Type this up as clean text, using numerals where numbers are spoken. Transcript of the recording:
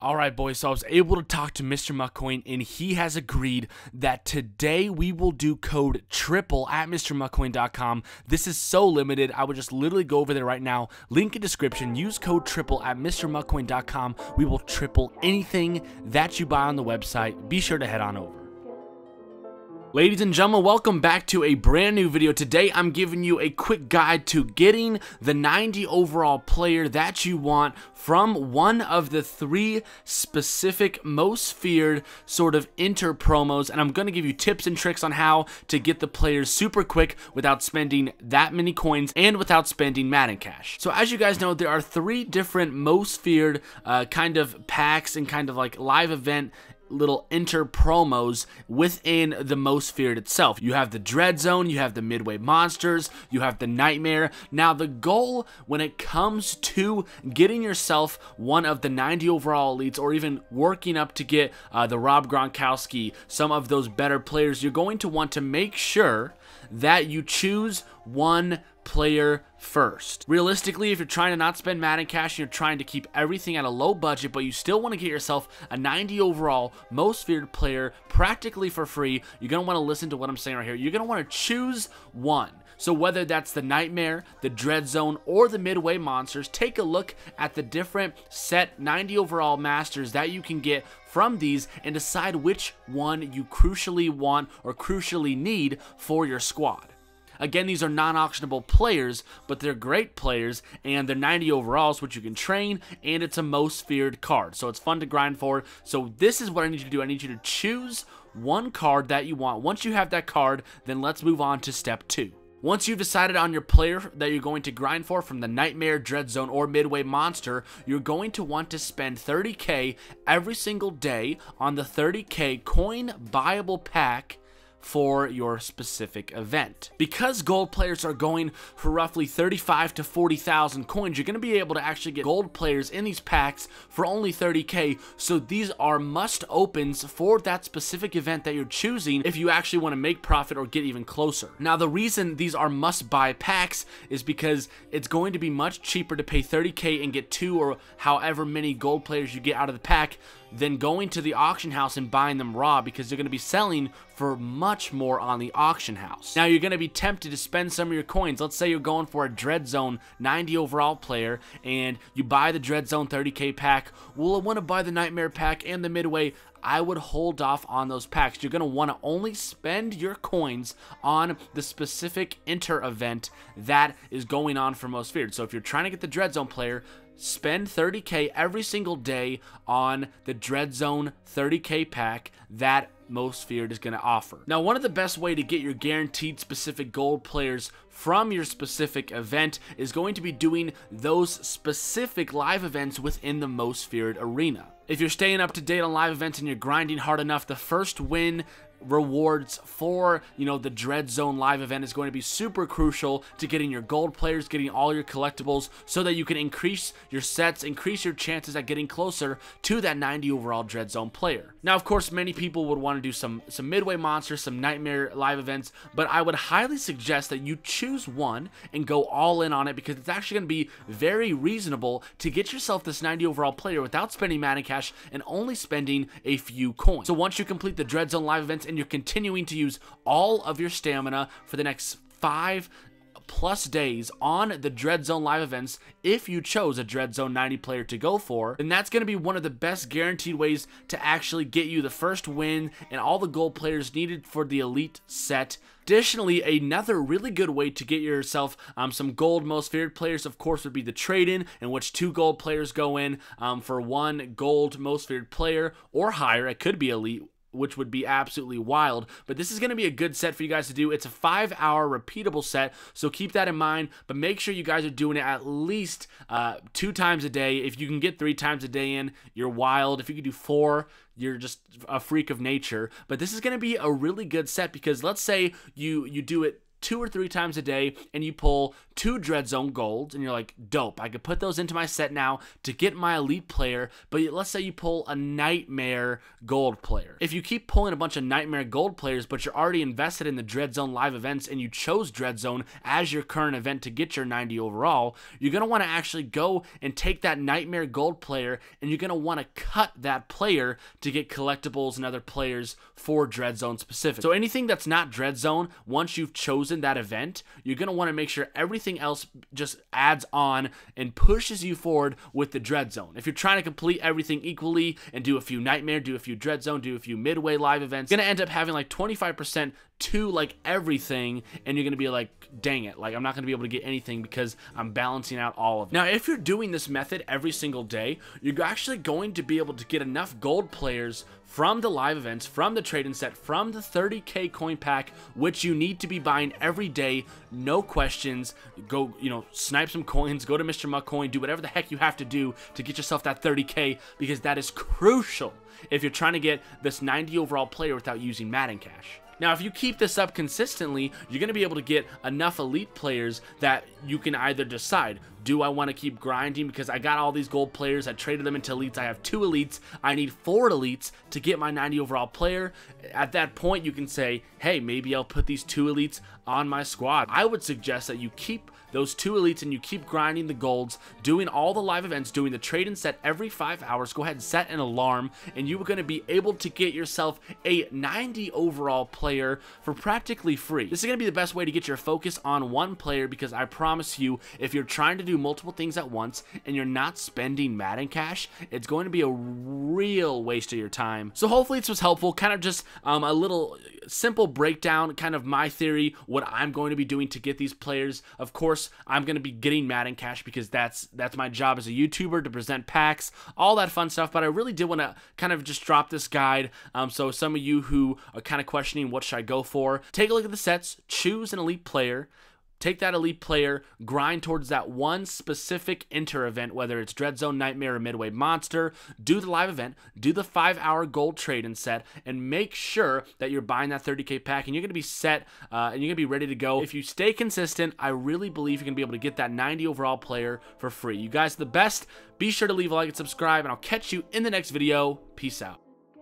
Alright boys, so I was able to talk to Mr. Muckcoin and he has agreed that today we will do code TRIPLE at MrMuckcoin.com. This is so limited, I would just literally go over there right now, link in description, use code TRIPLE at MrMuckcoin.com. We will triple anything that you buy on the website. Be sure to head on over. Ladies and gentlemen, welcome back to a brand new video. Today I'm giving you a quick guide to getting the 90 overall player that you want from one of the 3 specific most feared sort of inter promos, and I'm going to give you tips and tricks on how to get the players super quick without spending that many coins and without spending Madden cash. So as you guys know, there are 3 different most feared kind of packs and kind of like live event little inter promos within the most feared itself. You have the Dread Zone, you have the Midway Monsters, you have the Nightmare. Now the goal when it comes to getting yourself one of the 90 overall elites, or even working up to get the Rob Gronkowski, some of those better players, you're going to want to make sure that you choose one player first. Realistically, if you're trying to not spend Madden cash and you're trying to keep everything at a low budget, but you still want to get yourself a 90 overall most feared player practically for free, you're going to want to listen to what I'm saying right here. You're going to want to choose one. So whether that's the Nightmare, the Dread Zone, or the Midway Monsters, take a look at the different set 90 overall masters that you can get from these and decide which one you crucially want or crucially need for your squad. Again, these are non-auctionable players, but they're great players, and they're 90 overalls, which you can train, and it's a most feared card, so it's fun to grind for. So this is what I need you to do. I need you to choose one card that you want. Once you have that card, then let's move on to step 2. Once you've decided on your player that you're going to grind for from the Nightmare, Dread Zone, or Midway Monster, you're going to want to spend 30k every single day on the 30k coin buyable pack for your specific event. Because gold players are going for roughly 35 to 40,000 coins, you're going to be able to actually get gold players in these packs for only 30k, so these are must opens for that specific event that you're choosing if you actually want to make profit or get even closer. Now the reason these are must buy packs is because it's going to be much cheaper to pay 30k and get 2 or however many gold players you get out of the pack than going to the auction house and buying them raw, because they're going to be selling for much more on the auction house. Now you're going to be tempted to spend some of your coins. Let's say you're going for a Dread Zone 90 overall player and you buy the Dread Zone 30k pack. Well, I want to buy the Nightmare pack and the Midway. I would hold off on those packs. You're going to want to only spend your coins on the specific inter event that is going on for most feared. So if you're trying to get the Dread Zone player, spend 30k every single day on the Dread Zone 30k pack that most feared is going to offer. Now, one of the best way to get your guaranteed specific gold players from your specific event is going to be doing those specific live events within the most feared arena. If you're staying up to date on live events and you're grinding hard enough, the first win rewards for, the Dread Zone live event is going to be super crucial to getting your gold players, getting all your collectibles, so that you can increase your sets, increase your chances at getting closer to that 90 overall Dread Zone player. Now, of course, many people would want to do some Midway Monsters, some Nightmare live events, but I would highly suggest that you choose one and go all in on it, because it's actually going to be very reasonable to get yourself this 90 overall player without spending Madden cash and only spending a few coins. So once you complete the Dread Zone live events and you're continuing to use all of your stamina for the next 5+ days on the Dread Zone live events, if you chose a Dread Zone 90 player to go for, then that's going to be one of the best guaranteed ways to actually get you the first win and all the gold players needed for the elite set. Additionally, another really good way to get yourself some gold most feared players, of course, would be the trade-in, in which 2 gold players go in for 1 gold most feared player or higher. It could be elite, which would be absolutely wild, but this is going to be a good set for you guys to do. It's a 5-hour repeatable set, so keep that in mind, but make sure you guys are doing it at least 2 times a day. If you can get 3 times a day in, you're wild. If you can do 4, you're just a freak of nature. But this is going to be a really good set, because let's say you do it 2 or 3 times a day and you pull 2 Dread Zone golds and you're like, dope, I could put those into my set now to get my elite player. But let's say you pull a nightmare gold player. If you keep pulling a bunch of nightmare gold players but you're already invested in the Dread Zone live events and you chose Dread Zone as your current event to get your 90 overall, you're going to want to actually go and take that nightmare gold player and you're going to want to cut that player to get collectibles and other players for Dread Zone specific. So anything that's not Dread Zone, once you've chosen that event, you're going to want to make sure everything else just adds on and pushes you forward with the Dread Zone. If you're trying to complete everything equally and do a few nightmare, do a few Dread Zone, do a few midway live events, you're going to end up having like 25% to like everything, and you're going to be like, dang it, like I'm not going to be able to get anything because I'm balancing out all of it. Now, if you're doing this method every single day, you're actually going to be able to get enough gold players from the live events, from the trade-in set, from the 30k coin pack, which you need to be buying every day, no questions. Go, snipe some coins, go to Mr. McCoin, do whatever the heck you have to do to get yourself that 30k, because that is crucial if you're trying to get this 90 overall player without using Madden Cash. Now, if you keep this up consistently, you're going to be able to get enough elite players that you can either decide, do I want to keep grinding because I got all these gold players, I traded them into elites, I have 2 elites, I need 4 elites to get my 90 overall player. At that point, you can say, hey, maybe I'll put these 2 elites on my squad. I would suggest that you keep those 2 elites and you keep grinding the golds, doing all the live events, doing the trade and set every 5 hours. Go ahead and set an alarm, and you are going to be able to get yourself a 90 overall player for practically free. This is going to be the best way to get your focus on one player, because I promise you, if you're trying to do multiple things at once and you're not spending Madden Cash, it's going to be a real waste of your time. So hopefully this was helpful, kind of just a little simple breakdown, kind of my theory, what I'm going to be doing to get these players. Of course, I'm going to be getting Madden Cash because that's my job as a YouTuber, to present packs, all that fun stuff. But I really did want to kind of just drop this guide. So some of you who are kind of questioning what should I go for, take a look at the sets, choose an elite player, take that elite player, grind towards that one specific enter event, whether it's Dread Zone, Nightmare, or Midway Monster, do the live event, do the 5-hour gold trade and set, and make sure that you're buying that 30k pack, and you're going to be set, and you're going to be ready to go. If you stay consistent, I really believe you're going to be able to get that 90 overall player for free. You guys are the best. Be sure to leave a like and subscribe, and I'll catch you in the next video. Peace out.